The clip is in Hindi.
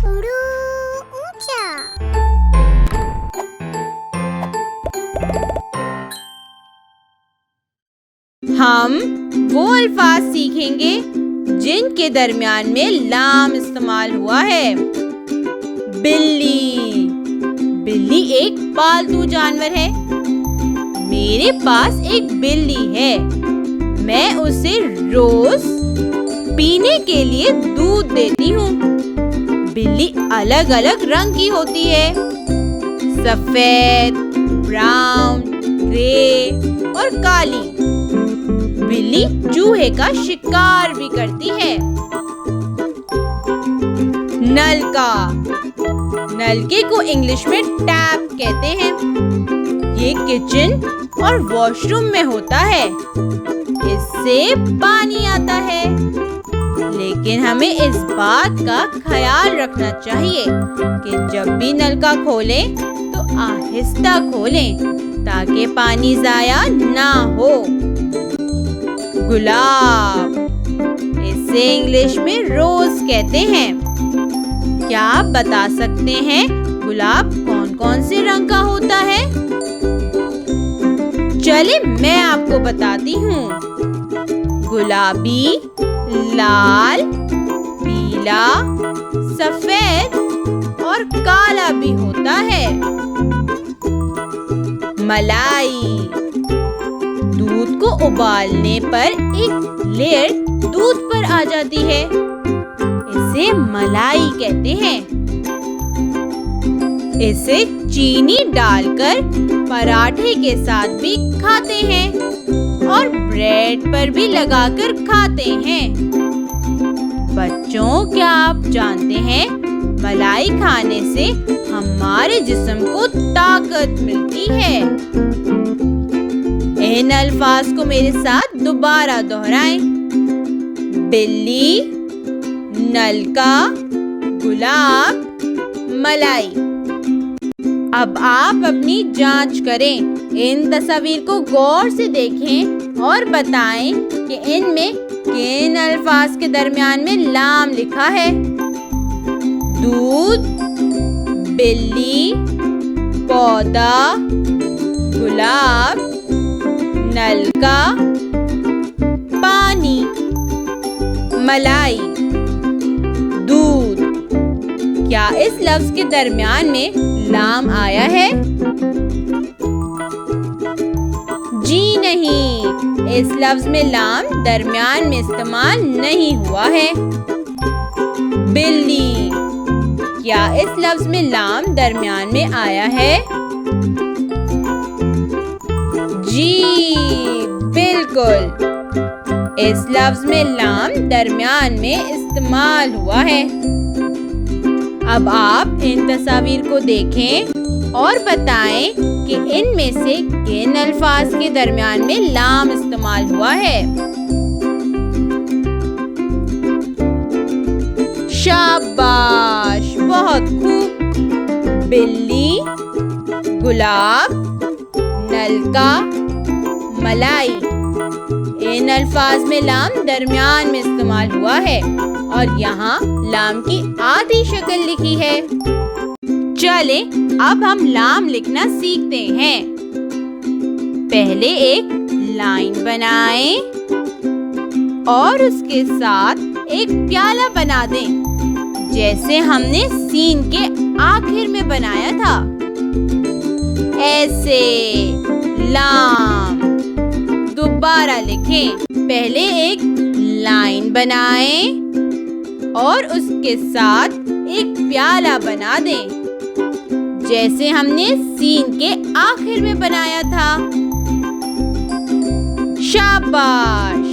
उड़ू ऊंचा। हम वो अल्फाज सीखेंगे जिनके दरमियान में लाम इस्तेमाल हुआ है। बिल्ली। बिल्ली एक पालतू जानवर है। मेरे पास एक बिल्ली है। मैं उसे रोज पीने के लिए दूध देती हूँ। बिल्ली अलग अलग रंग की होती है, सफेद, ब्राउन, ग्रे और काली। बिल्ली चूहे का शिकार भी करती है। नलका। नलके को इंग्लिश में टैप कहते हैं। ये किचन और वॉशरूम में होता है। इससे पानी आता है। लेकिन हमें इस बात का ख्याल रखना चाहिए कि जब भी नलका खोलें तो आहिस्ता खोलें ताकि पानी ज़ाया ना हो। गुलाब। इसे इंग्लिश में रोज कहते हैं। क्या आप बता सकते हैं गुलाब कौन कौन से रंग का होता है? चलिए मैं आपको बताती हूँ। गुलाबी, लाल, पीला, सफेद और काला भी होता है। मलाई। दूध को उबालने पर एक लेयर दूध पर आ जाती है। इसे मलाई कहते हैं। इसे चीनी डालकर पराठे के साथ भी खाते हैं और ब्रेड पर भी लगाकर खाते हैं। बच्चों, क्या आप जानते हैं मलाई खाने से हमारे जिस्म को ताकत मिलती है? इन अल्फाज को मेरे साथ दोबारा दोहराएं। बिल्ली, नलका, गुलाब, मलाई। अब आप अपनी जांच करें। इन तस्वीर को गौर से देखें और बताएं कि इनमें किन अल्फाज के दरमियान में लाम लिखा है। दूध, बिल्ली, पौधा, गुलाब, नलका, पानी, मलाई, दूध। क्या इस लफ्ज के दरमियान में लाम आया है? जी नहीं, इस लफ्ज में लाम दरमियान में इस्तेमाल नहीं हुआ है। बिल्ली। क्या इस लफ्ज में लाम दरमियान में आया है? जी बिल्कुल, इस लफ्ज में लाम दरमियान में इस्तेमाल हुआ है। अब आप इन तस्वीर को देखें और बताएं कि इनमें से किन अल्फाज के दरमियान में लाम इस्तेमाल हुआ है। शाबाश, बहुत खूब। बिल्ली, गुलाब, नलका, मलाई। इन अल्फाज में लाम दरमियान में इस्तेमाल हुआ है और यहाँ लाम की आधी शक्ल लिखी है। चले अब हम लाम लिखना सीखते हैं। पहले एक लाइन बनाएं और उसके साथ एक प्याला बना दें, जैसे हमने सीन के आखिर में बनाया था। ऐसे लाम। दोबारा लिखें। पहले एक लाइन बनाएं और उसके साथ एक प्याला बना दें, जैसे हमने सीन के आखिर में बनाया था। शाबाश।